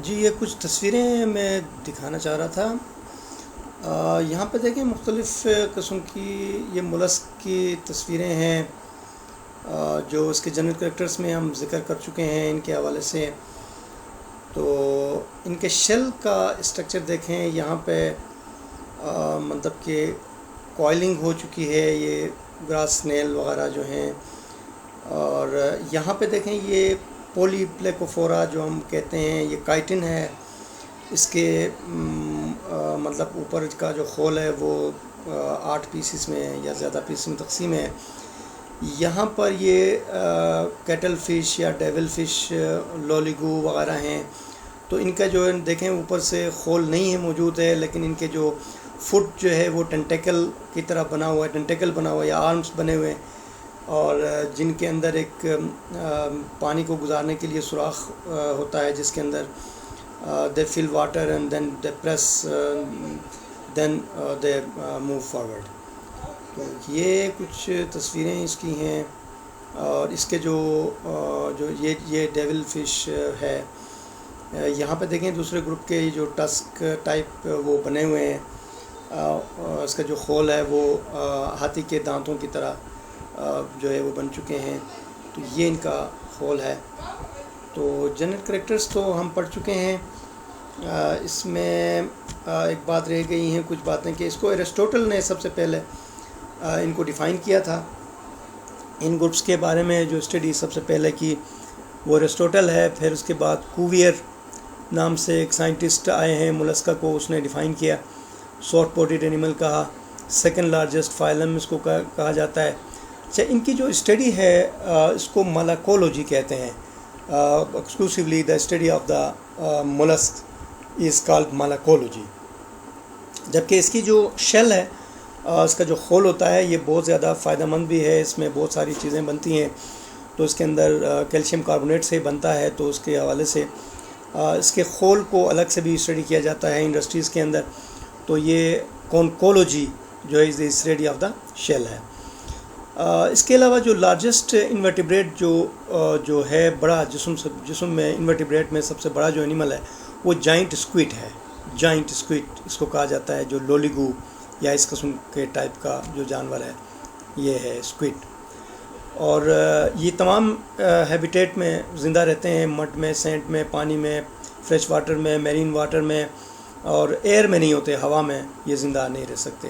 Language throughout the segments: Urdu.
جی یہ کچھ تصویریں میں دکھانا چاہ رہا تھا۔ یہاں پہ دیکھیں مختلف قسم کی یہ ملسک کی تصویریں ہیں، جو اس کے جنرل کریکٹرز میں ہم ذکر کر چکے ہیں ان کے حوالے سے۔ تو ان کے شیل کا اسٹرکچر دیکھیں، یہاں پہ مطلب کہ کوائلنگ ہو چکی ہے یہ گراس سنیل وغیرہ جو ہیں، اور یہاں پہ دیکھیں یہ پولی پلیکوفورا جو ہم کہتے ہیں، یہ کائٹن ہے۔ اس کے مطلب اوپر کا جو خول ہے وہ 8 پیسز میں یا زیادہ پیسز میں تقسیم ہے۔ یہاں پر یہ کیٹل فش یا ڈیول فش، لولیگو وغیرہ ہیں۔ تو ان کا جو دیکھیں اوپر سے خول نہیں ہے موجود ہے، لیکن ان کے جو فٹ جو ہے وہ ٹینٹیکل کی طرح بنا ہوا ہے، ٹینٹیکل بنا ہوا ہے یا آرمز بنے ہوئے ہیں، اور جن کے اندر ایک پانی کو گزارنے کے لیے سوراخ ہوتا ہے، جس کے اندر they fill water and then they press then they move forward. تو یہ کچھ تصویریں اس کی ہیں، اور اس کے جو یہ ڈیول فش ہے۔ یہاں پہ دیکھیں دوسرے گروپ کے جو ٹسک ٹائپ وہ بنے ہوئے ہیں، اس کا جو خول ہے وہ ہاتھی کے دانتوں کی طرح جو ہے وہ بن چکے ہیں۔ تو یہ ان کا خول ہے۔ تو جنرل کریکٹرز تو ہم پڑھ چکے ہیں۔ اس میں ایک بات رہ گئی ہیں کچھ باتیں، کہ اس کو ایرسٹوٹل نے سب سے پہلے ان کو ڈیفائن کیا تھا۔ ان گروپس کے بارے میں جو اسٹڈی سب سے پہلے کی وہ ایرسٹوٹل ہے۔ پھر اس کے بعد کوویئر نام سے ایک سائنٹسٹ آئے ہیں، مولسکا کو اس نے ڈیفائن کیا، سافٹ باڈیڈ اینیمل کہا، سیکنڈ لارجسٹ فائلم اس کو کہا جاتا ہے۔ اچھا، ان کی جو اسٹڈی ہے اس کو مالاکولوجی کہتے ہیں۔ Exclusively the study of the mollusc is called malacology. جبکہ اس کی جو شیل ہے، اس کا جو خول ہوتا ہے، یہ بہت زیادہ فائدہ مند بھی ہے۔ اس میں بہت ساری چیزیں بنتی ہیں، تو اس کے اندر کیلشیم کاربونیٹ سے بنتا ہے، تو اس کے حوالے سے اس کے خول کو الگ سے بھی اسٹڈی کیا جاتا ہے انڈسٹریز کے اندر۔ تو یہ کونکولوجی جو ہے اسٹڈی آف دا شیل ہے۔ اس کے علاوہ جو لارجسٹ انورٹیبریٹ جو ہے، بڑا جسم میں انورٹیبریٹ میں سب سے بڑا جو اینیمل ہے وہ جائنٹ اسکویڈ ہے۔ جائنٹ اسکویڈ اس کو کہا جاتا ہے، جو لولیگو یا اس قسم کے ٹائپ کا جو جانور ہے یہ ہے اسکویڈ۔ اور یہ تمام ہیبیٹیٹ میں زندہ رہتے ہیں، مڈ میں، سینٹ میں، پانی میں، فریش واٹر میں، میرین واٹر میں، اور ایئر میں نہیں ہوتے، ہوا میں یہ زندہ نہیں رہ سکتے۔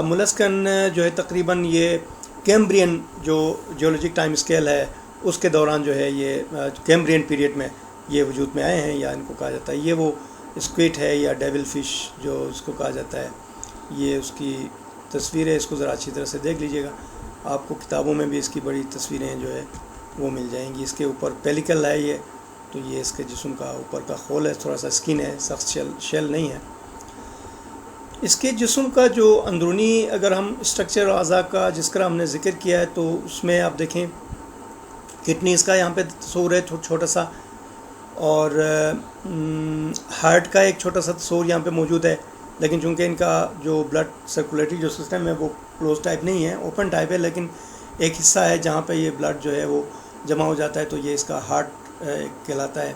مولسکن جو ہے تقریباً یہ کیمبرین جو جیولوجک ٹائم اسکیل ہے اس کے دوران جو ہے یہ کیمبرین پیریڈ میں یہ وجود میں آئے ہیں، یا ان کو کہا جاتا ہے یہ وہ اسکویڈ ہے یا ڈیول فش جو اس کو کہا جاتا ہے۔ یہ اس کی تصویر ہے، اس کو ذرا اچھی طرح سے دیکھ لیجئے گا، آپ کو کتابوں میں بھی اس کی بڑی تصویریں جو ہے وہ مل جائیں گی۔ اس کے اوپر پیلیکل ہے یہ، تو یہ اس کے جسم کا اوپر کا خول ہے، تھوڑا سا اسکن ہے، سخت شیل نہیں ہے۔ اس کے جسم کا جو اندرونی اگر ہم اسٹرکچر اعضاء کا جس طرح ہم نے ذکر کیا ہے، تو اس میں آپ دیکھیں کڈنی اس کا یہاں پہ تصور ہے چھوٹا سا، اور ہارٹ کا ایک چھوٹا سا تصور یہاں پہ موجود ہے، لیکن چونکہ ان کا جو بلڈ سرکولیٹری جو سسٹم ہے وہ کلوز ٹائپ نہیں ہے، اوپن ٹائپ ہے، لیکن ایک حصہ ہے جہاں پہ یہ بلڈ جو ہے وہ جمع ہو جاتا ہے، تو یہ اس کا ہارٹ کہلاتا ہے۔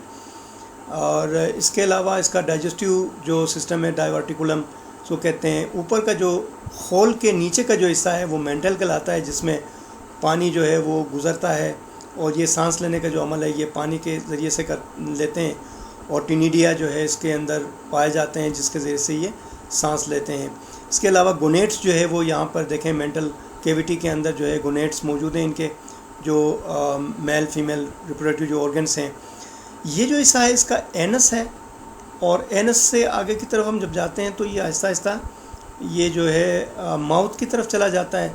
اور اس کے علاوہ اس کا ڈائجسٹیو جو سسٹم ہے، ڈائیورٹیکولم اس کو کہتے ہیں۔ اوپر کا جو خول کے نیچے کا جو حصہ ہے وہ مینٹل کہلاتا ہے، جس میں پانی جو ہے وہ گزرتا ہے، اور یہ سانس لینے کا جو عمل ہے یہ پانی کے ذریعے سے کر لیتے ہیں، اور ٹینیڈیا جو ہے اس کے اندر پائے جاتے ہیں جس کے ذریعے سے یہ سانس لیتے ہیں۔ اس کے علاوہ گونیٹس جو ہے وہ یہاں پر دیکھیں مینٹل کیویٹی کے اندر جو ہے گونیٹس موجود ہیں، ان کے جو میل فیمیل ریپروڈکٹیو جو آرگنس ہیں۔ یہ جو حصہ ہے اس کا اینس ہے، اور اینس سے آگے کی طرف ہم جب جاتے ہیں تو یہ آہستہ آہستہ یہ جو ہے ماؤتھ کی طرف چلا جاتا ہے۔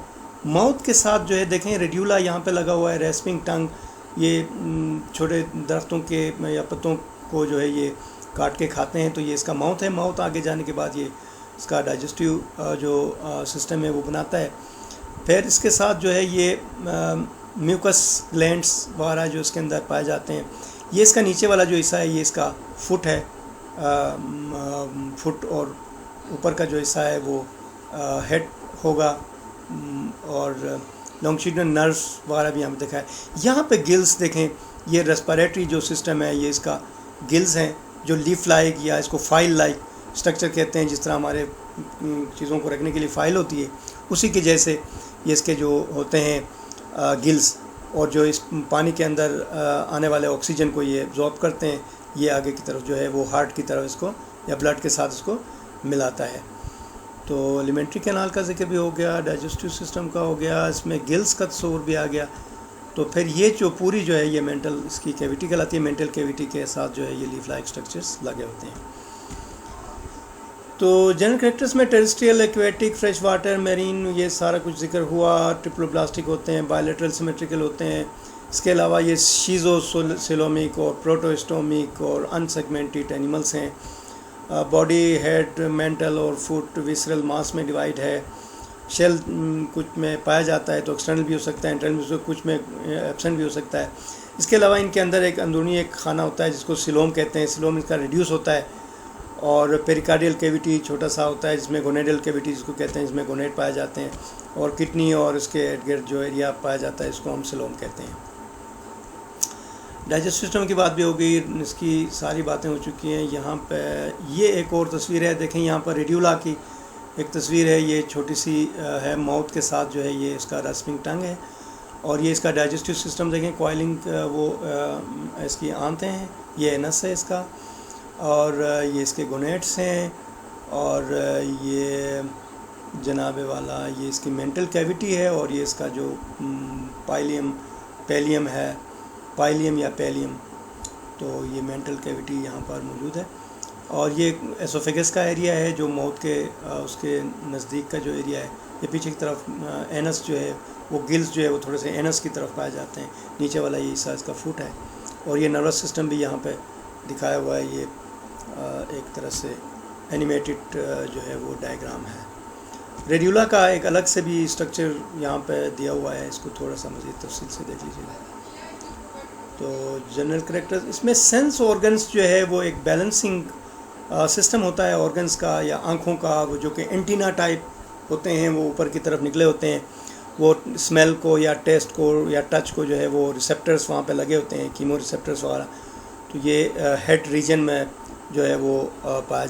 ماؤتھ کے ساتھ جو ہے دیکھیں ریڈیولا یہاں پہ لگا ہوا ہے، ریسپنگ ٹنگ، یہ چھوٹے درختوں کے یا پتوں کو جو ہے یہ کاٹ کے کھاتے ہیں، تو یہ اس کا ماؤتھ ہے۔ ماؤتھ آگے جانے کے بعد یہ اس کا ڈائجسٹیو جو سسٹم ہے وہ بناتا ہے۔ پھر اس کے ساتھ جو ہے یہ میوکس گلینڈس وغیرہ جو اس کے اندر پائے جاتے ہیں۔ یہ اس کا نیچے والا جو حصہ ہے یہ اس کا فٹ ہے، فٹ، اور اوپر کا جو حصہ ہے وہ ہیڈ ہوگا، اور لانگیٹیوڈنل نروس وغیرہ بھی ہمیں دکھا ہے۔ یہاں پہ گلز دیکھیں، یہ ریسپیریٹری جو سسٹم ہے یہ اس کا گلز ہیں، جو لیف لائک یا اس کو فائل لائک اسٹرکچر کہتے ہیں، جس طرح ہمارے چیزوں کو رکھنے کے لیے فائل ہوتی ہے، اسی کے جیسے یہ اس کے جو ہوتے ہیں گلز، اور جو اس پانی کے اندر آنے والے آکسیجن کو یہ ایبزارب کرتے ہیں، یہ آگے کی طرف جو ہے وہ ہارٹ کی طرف اس کو یا بلڈ کے ساتھ اس کو ملاتا ہے۔ تو ایلیمنٹری کینال کا ذکر بھی ہو گیا، ڈائجسٹیو سسٹم کا ہو گیا، اس میں گلز کا تصور بھی آ گیا۔ تو پھر یہ جو پوری جو ہے یہ مینٹل اس کی کیویٹی کہلاتی ہے، مینٹل کیویٹی کے ساتھ جو ہے یہ لیف لائک اسٹرکچرز لگے ہوتے ہیں۔ تو جنرل کریکٹرز میں terrestrial, aquatic, fresh water, marine, یہ سارا کچھ ذکر ہوا۔ ٹرپلوپلاسٹک ہوتے ہیں، بائیلیٹرل سیمیٹریکل ہوتے ہیں۔ اس کے علاوہ یہ شیزو سیلومک اور پروٹوسٹومک اور انسیگمنٹڈ اینیملس ہیں۔ باڈی، ہیڈ، مینٹل اور فوٹ ویسرل ماس میں ڈیوائڈ ہے۔ شیل کچھ میں پایا جاتا ہے تو ایکسٹرنل بھی ہو سکتا ہے، انٹرنل بھی ہو سکتا ہے، کچھ میں ایبسنٹ بھی ہو سکتا ہے۔ اس کے علاوہ ان کے اندر ایک اندرونی ایک خانہ ہوتا ہے جس کو سیلوم کہتے ہیں۔ سیلوم اس کا ریڈیوس ہوتا ہے، اور پیریکارڈیل کیویٹی چھوٹا سا ہوتا ہے جس میں گونیڈل کیویٹی جس کو کہتے ہیں، جس میں گونیڈ پائے جاتے ہیں، اور کڈنی اور اس کے ارد گرد جو ایریا پایا جاتا ہے اس کو ہم سیلوم کہتے ہیں۔ ڈائجسٹ سسٹم کی بات بھی ہو گئی، اس کی ساری باتیں ہو چکی ہیں۔ یہاں پہ یہ ایک اور تصویر ہے، دیکھیں یہاں پر ریڈیولا کی ایک تصویر ہے، یہ چھوٹی سی ہے، ماؤتھ کے ساتھ جو ہے یہ اس کا رسپنگ ٹنگ ہے، اور یہ اس کا ڈائجسٹیو سسٹم دیکھیں، کوائلنگ وہ اس کی آنتیں ہیں، یہ اینس ہے اس کا، اور یہ اس کے گونیٹس ہیں، اور یہ جناب والا یہ اس کی مینٹل کیویٹی ہے، اور یہ اس کا جو پیلیم ہے، پائلیم یا پیلیم، تو یہ مینٹل کیویٹی یہاں پر موجود ہے۔ اور یہ ایسوفیگس کا ایریا ہے جو موت کے اس کے نزدیک کا جو ایریا ہے۔ یہ پیچھے کی طرف اینس جو ہے وہ گلز جو ہے وہ تھوڑے سے اینس کی طرف پائے جاتے ہیں، نیچے والا یہ حصہ اس کا فوٹ ہے، اور یہ نروس سسٹم بھی یہاں پہ دکھایا ہوا ہے، یہ ایک طرح سے اینیمیٹڈ جو ہے وہ ڈائیگرام ہے۔ ریڈیولا کا ایک الگ سے بھی اسٹرکچر یہاں پہ دیا ہوا ہے، اس کو تھوڑا سا مزید تفصیل سے دیکھ لیجیے گا۔ تو جنرل کریکٹرز اس میں سینس آرگنز جو ہے وہ ایک بیلنسنگ سسٹم ہوتا ہے آرگنز کا یا آنکھوں کا، وہ جو کہ اینٹینا ٹائپ ہوتے ہیں، وہ اوپر کی طرف نکلے ہوتے ہیں، وہ اسمیل کو یا ٹیسٹ کو یا ٹچ کو جو ہے وہ ریسیپٹرز وہاں پہ لگے ہوتے ہیں، کیمو ریسیپٹرز وغیرہ۔ تو یہ ہیڈ ریجن میں جو ہے وہ پائے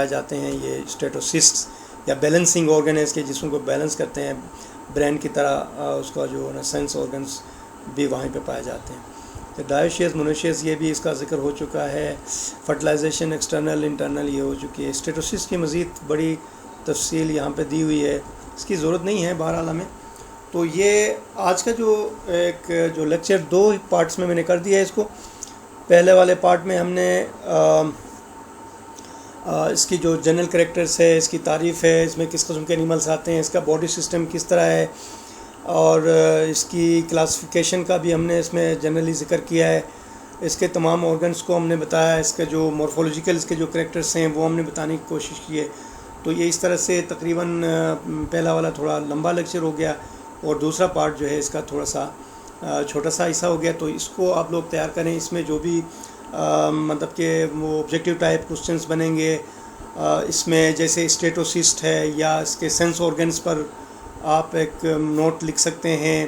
جاتے ہیں یہ اسٹیٹوسسٹس یا بیلنسنگ آرگن ہے، اس کے جسم کو بیلنس کرتے ہیں، برین کی طرح اس کا جو سینس آرگنز بھی وہیں پہ پائے جاتے ہیں۔ تو ڈائیوشیس، مونوشیس یہ بھی اس کا ذکر ہو چکا ہے۔ فرٹیلائزیشن ایکسٹرنل انٹرنل یہ ہو چکی ہے۔ اسٹیٹوسس کی مزید بڑی تفصیل یہاں پہ دی ہوئی ہے، اس کی ضرورت نہیں ہے بہرحال ہمیں۔ تو یہ آج کا جو لیکچر 2 پارٹس میں نے کر دیا ہے اس کو۔ پہلے والے پارٹ میں ہم نے اس کی جو جنرل کریکٹرز ہے، اس کی تعریف ہے، اس میں کس قسم کے اینیملز آتے ہیں، اس کا باڈی سسٹم کس طرح ہے، اور اس کی کلاسیفیکیشن کا بھی ہم نے اس میں جنرلی ذکر کیا ہے۔ اس کے تمام آرگنز کو ہم نے بتایا، اس کے جو مورفولوجیکل اس کے جو کریکٹرز ہیں وہ ہم نے بتانے کی کوشش کی ہے۔ تو یہ اس طرح سے تقریباً پہلا والا تھوڑا لمبا لیکچر ہو گیا، اور دوسرا پارٹ جو ہے اس کا تھوڑا سا چھوٹا سا حصہ ہو گیا۔ تو اس کو آپ لوگ تیار کریں، اس میں جو بھی مطلب کہ وہ آبجیکٹیو ٹائپ کوسچنس بنیں گے، اس میں جیسے اسٹیٹوسسٹ ہے یا اس کے سینس آرگنز پر آپ ایک نوٹ لکھ سکتے ہیں،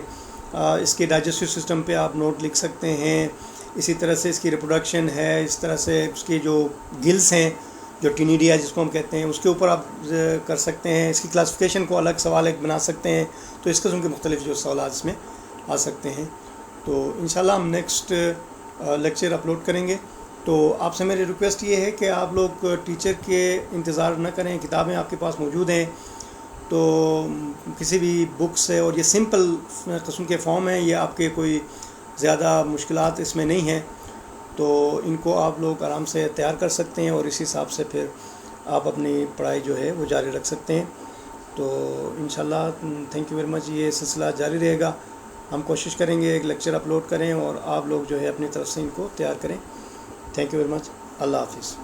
اس کے ڈائجسٹیو سسٹم پہ آپ نوٹ لکھ سکتے ہیں، اسی طرح سے اس کی ریپروڈکشن ہے، اس طرح سے اس کی جو گلز ہیں جو ٹینیڈیا جس کو ہم کہتے ہیں اس کے اوپر آپ کر سکتے ہیں، اس کی کلاسیفیکیشن کو الگ سوال ایک بنا سکتے ہیں۔ تو اس قسم کے مختلف جو سوالات اس میں آ سکتے ہیں۔ تو انشاءاللہ ہم نیکسٹ لیکچر اپلوڈ کریں گے۔ تو آپ سے میری ریکویسٹ یہ ہے کہ آپ لوگ ٹیچر کے انتظار نہ کریں، کتابیں آپ کے پاس موجود ہیں، تو کسی بھی بک سے، اور یہ سمپل قسم کے فارم ہیں، یہ آپ کے کوئی زیادہ مشکلات اس میں نہیں ہیں، تو ان کو آپ لوگ آرام سے تیار کر سکتے ہیں، اور اسی حساب سے پھر آپ اپنی پڑھائی جو ہے وہ جاری رکھ سکتے ہیں۔ تو انشاءاللہ تھینک یو ویری مچ، یہ سلسلہ جاری رہے گا۔ ہم کوشش کریں گے ایک لیکچر اپلوڈ کریں، اور آپ لوگ جو ہے اپنی طرف سے ان کو تیار کریں۔ تھینک یو ویری مچ، اللہ حافظ۔